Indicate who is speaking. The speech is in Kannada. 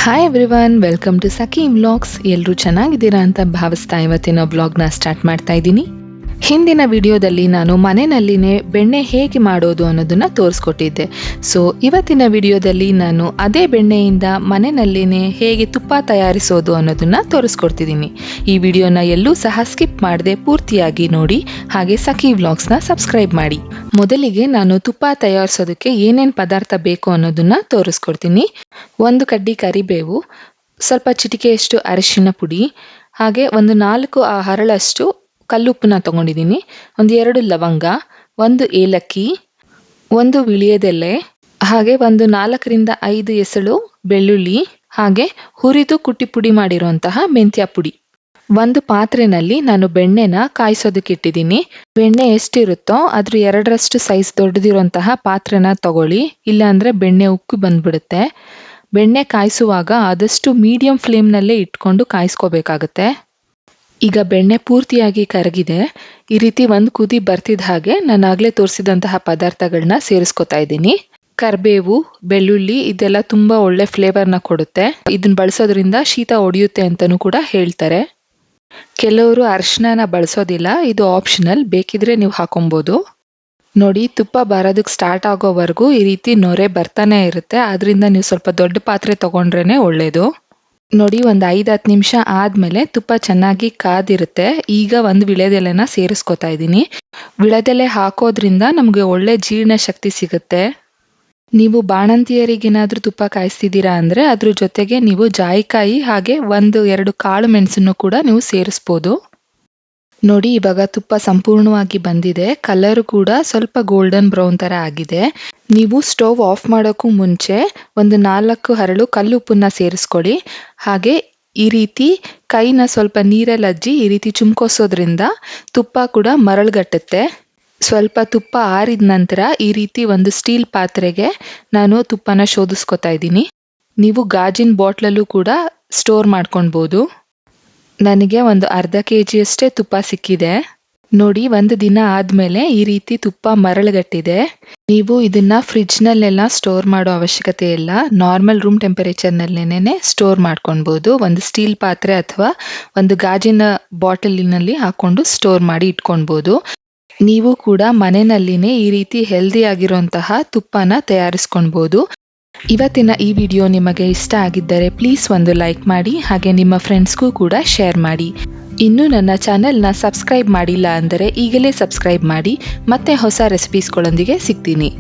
Speaker 1: Hi everyone, welcome to Sakhi vlogs. ಎಲ್ಲರೂ ಚೆನ್ನಾಗಿದ್ದೀರಾ ಅಂತ ಭಾವಿಸ್ತಾ ಇವತ್ತಿನ ವ್ಲಾಗ್ನ ಸ್ಟಾರ್ಟ್ ಮಾಡ್ತಾ ಇದ್ದೀನಿ. ಹಿಂದಿನ ವಿಡಿಯೋದಲ್ಲಿ ನಾನು ಮನೆಯಲ್ಲಿನೇ ಬೆಣ್ಣೆ ಹೇಗೆ ಮಾಡೋದು ಅನ್ನೋದನ್ನ ತೋರಿಸ್ಕೊಟ್ಟಿದ್ದೆ. ಸೊ ಇವತ್ತಿನ ವಿಡಿಯೋದಲ್ಲಿ ನಾನು ಅದೇ ಬೆಣ್ಣೆಯಿಂದ ಮನೆಯಲ್ಲಿನೇ ಹೇಗೆ ತುಪ್ಪ ತಯಾರಿಸೋದು ಅನ್ನೋದನ್ನ ತೋರಿಸ್ಕೊಡ್ತಿದ್ದೀನಿ. ಈ ವಿಡಿಯೋನ ಎಲ್ಲೂ ಸಹ ಸ್ಕಿಪ್ ಮಾಡದೆ ಪೂರ್ತಿಯಾಗಿ ನೋಡಿ, ಹಾಗೆ ಸಖಿ ವ್ಲಾಗ್ಸ್ನ ಸಬ್ಸ್ಕ್ರೈಬ್ ಮಾಡಿ. ಮೊದಲಿಗೆ ನಾನು ತುಪ್ಪ ತಯಾರಿಸೋದಕ್ಕೆ ಏನೇನು ಪದಾರ್ಥ ಬೇಕು ಅನ್ನೋದನ್ನ ತೋರಿಸ್ಕೊಡ್ತೀನಿ. 1 ಕಡ್ಡಿ ಕರಿಬೇವು, ಸ್ವಲ್ಪ ಚಿಟಿಕೆಯಷ್ಟು ಅರಿಶಿನ ಪುಡಿ, ಹಾಗೆ ಒಂದು 4 ಹರಳಷ್ಟು ಕಲ್ಲುಪ್ಪನ್ನ ತಗೊಂಡಿದ್ದೀನಿ, 2 ಲವಂಗ, 1 ಏಲಕ್ಕಿ, 1 ವಿಳಿಯದೆಲೆ, ಹಾಗೆ ಒಂದು 4ರಿಂದ 5 ಎಸಳು ಬೆಳ್ಳುಳ್ಳಿ, ಹಾಗೆ ಹುರಿದು ಕುಟ್ಟಿ ಪುಡಿ ಮಾಡಿರುವಂತಹ ಮೆಂತ್ಯ ಪುಡಿ. ಒಂದು ಪಾತ್ರೆನಲ್ಲಿ ನಾನು ಬೆಣ್ಣೆನ ಕಾಯಿಸೋದಕ್ಕೆ ಇಟ್ಟಿದ್ದೀನಿ. ಬೆಣ್ಣೆ ಎಷ್ಟಿರುತ್ತೋ ಅದ್ರ 2ರಷ್ಟು ಸೈಜ್ ದೊಡ್ಡದಿರುವಂತಹ ಪಾತ್ರೆನ ತಗೊಳ್ಳಿ, ಇಲ್ಲಾಂದ್ರೆ ಬೆಣ್ಣೆ ಉಕ್ಕಿ ಬಂದ್ಬಿಡುತ್ತೆ. ಬೆಣ್ಣೆ ಕಾಯಿಸುವಾಗ ಆದಷ್ಟು ಮೀಡಿಯಂ ಫ್ಲೇಮ್ನಲ್ಲೇ ಇಟ್ಕೊಂಡು ಕಾಯಿಸ್ಕೋಬೇಕಾಗತ್ತೆ. ಈಗ ಬೆಣ್ಣೆ ಪೂರ್ತಿಯಾಗಿ ಕರಗಿದೆ. ಈ ರೀತಿ ಒಂದು ಕುದಿ ಬರ್ತಿದ್ದ ಹಾಗೆ ನಾನು ಆಗ್ಲೇ ತೋರಿಸಿದಂತಹ ಪದಾರ್ಥಗಳನ್ನ ಸೇರಿಸ್ಕೊತಾ ಇದ್ದೀನಿ. ಕರಿಬೇವು, ಬೆಳ್ಳುಳ್ಳಿ ಇದೆಲ್ಲ ತುಂಬಾ ಒಳ್ಳೆ ಫ್ಲೇವರ್ನ ಕೊಡುತ್ತೆ. ಇದನ್ನ ಬಳಸೋದ್ರಿಂದ ಶೀತ ಒಡೆಯುತ್ತೆ ಅಂತಾನೂ ಕೂಡ ಹೇಳ್ತಾರೆ. ಕೆಲವರು ಅರಿಶಿನ ಬಳಸೋದಿಲ್ಲ, ಇದು ಆಪ್ಷನಲ್, ಬೇಕಿದ್ರೆ ನೀವು ಹಾಕೊಬಹುದು. ನೋಡಿ, ತುಪ್ಪ ಬರೋದಕ್ಕೆ ಸ್ಟಾರ್ಟ್ ಆಗೋವರೆಗೂ ಈ ರೀತಿ ನೊರೆ ಬರ್ತಾನೆ ಇರುತ್ತೆ. ಆದ್ರಿಂದ ನೀವು ಸ್ವಲ್ಪ ದೊಡ್ಡ ಪಾತ್ರೆ ತಗೊಂಡ್ರೇನೆ ಒಳ್ಳೇದು. ನೋಡಿ, ಒಂದು 5-10 ನಿಮಿಷ ಆದ್ಮೇಲೆ ತುಪ್ಪ ಚೆನ್ನಾಗಿ ಕಾದಿರುತ್ತೆ. ಈಗ ಒಂದು ವಿಳೆದೆಲೆನ ಸೇರಿಸ್ಕೊತಾ ಇದ್ದೀನಿ. ವಿಳೆದೆಲೆ ಹಾಕೋದ್ರಿಂದ ನಮಗೆ ಒಳ್ಳೆ ಜೀರ್ಣ ಶಕ್ತಿ ಸಿಗುತ್ತೆ. ನೀವು ಬಾಣಂತಿಯರಿಗೇನಾದ್ರೂ ತುಪ್ಪ ಕಾಯಿಸ್ತಿದ್ದೀರಾ ಅಂದ್ರೆ ಅದ್ರ ಜೊತೆಗೆ ನೀವು ಜಾಯಿಕಾಯಿ ಹಾಗೆ 1-2 ಕಾಳು ಮೆಣಸನ್ನು ಕೂಡ ನೀವು ಸೇರಿಸ್ಬೋದು. ನೋಡಿ, ಇವಾಗ ತುಪ್ಪ ಸಂಪೂರ್ಣವಾಗಿ ಬಂದಿದೆ. ಕಲರ್ ಕೂಡ ಸ್ವಲ್ಪ ಗೋಲ್ಡನ್ ಬ್ರೌನ್ ತರ ಆಗಿದೆ. ನೀವು ಸ್ಟವ್ ಆಫ್ ಮಾಡೋಕ್ಕೂ ಮುಂಚೆ ಒಂದು 4 ಹರಳು ಕಲ್ಲುಪ್ಪನ್ನ ಸೇರಿಸ್ಕೊಳ್ಳಿ. ಹಾಗೆ ಈ ರೀತಿ ಕೈನ ಸ್ವಲ್ಪ ನೀರಲ್ಲಿ ಅಜ್ಜಿ ಈ ರೀತಿ ಚುಮ್ಕೋಸೋದ್ರಿಂದ ತುಪ್ಪ ಕೂಡ ಮರಳುಗಟ್ಟುತ್ತೆ. ಸ್ವಲ್ಪ ತುಪ್ಪ ಆರಿದ ನಂತರ ಈ ರೀತಿ ಒಂದು ಸ್ಟೀಲ್ ಪಾತ್ರೆಗೆ ನಾನು ತುಪ್ಪನ ಶೋಧಿಸ್ಕೊತಾ ಇದ್ದೀನಿ. ನೀವು ಗಾಜಿನ ಬಾಟ್ಲಲ್ಲೂ ಕೂಡ ಸ್ಟೋರ್ ಮಾಡ್ಕೊಳ್ಬೋದು. ನನಗೆ ಒಂದು ಅರ್ಧ kg ತುಪ್ಪ ಸಿಕ್ಕಿದೆ. ನೋಡಿ, 1 ದಿನ ಆದ್ಮೇಲೆ ಈ ರೀತಿ ತುಪ್ಪ ಮರಳುಗಟ್ಟಿದೆ. ನೀವು ಇದನ್ನ ಫ್ರಿಡ್ಜ್ ನಲ್ಲೆಲ್ಲ ಸ್ಟೋರ್ ಮಾಡೋ ಅವಶ್ಯಕತೆ ಇಲ್ಲ. ನಾರ್ಮಲ್ ರೂಮ್ ಟೆಂಪರೇಚರ್ ನಲ್ಲೇನೆ ಸ್ಟೋರ್ ಮಾಡ್ಕೊಳ್ಬಹುದು. ಒಂದು ಸ್ಟೀಲ್ ಪಾತ್ರೆ ಅಥವಾ ಒಂದು ಗಾಜಿನ ಬಾಟಲಿನಲ್ಲಿ ಹಾಕೊಂಡು ಸ್ಟೋರ್ ಮಾಡಿ ಇಟ್ಕೊಳ್ಬಹುದು. ನೀವು ಕೂಡ ಮನೆಯಲ್ಲಿನೇ ಈ ರೀತಿ ಹೆಲ್ದಿ ಆಗಿರುವಂತಹ ತುಪ್ಪನ ತಯಾರಿಸ್ಕೊಳ್ಬಹುದು. ಇವತ್ತಿನ ಈ ವಿಡಿಯೋ ನಿಮಗೆ ಇಷ್ಟ ಆಗಿದ್ದರೆ ಪ್ಲೀಸ್ ಒಂದು ಲೈಕ್ ಮಾಡಿ, ಹಾಗೆ ನಿಮ್ಮ ಫ್ರೆಂಡ್ಸ್ಗೂ ಕೂಡ ಶೇರ್ ಮಾಡಿ. ಇನ್ನೂ ನನ್ನ ಚಾನೆಲ್ನ ಸಬ್ಸ್ಕ್ರೈಬ್ ಮಾಡಿಲ್ಲ ಅಂದರೆ ಈಗಲೇ ಸಬ್ಸ್ಕ್ರೈಬ್ ಮಾಡಿ. ಮತ್ತೆ ಹೊಸ ರೆಸಿಪೀಸ್ಗಳೊಂದಿಗೆ ಸಿಗ್ತೀನಿ.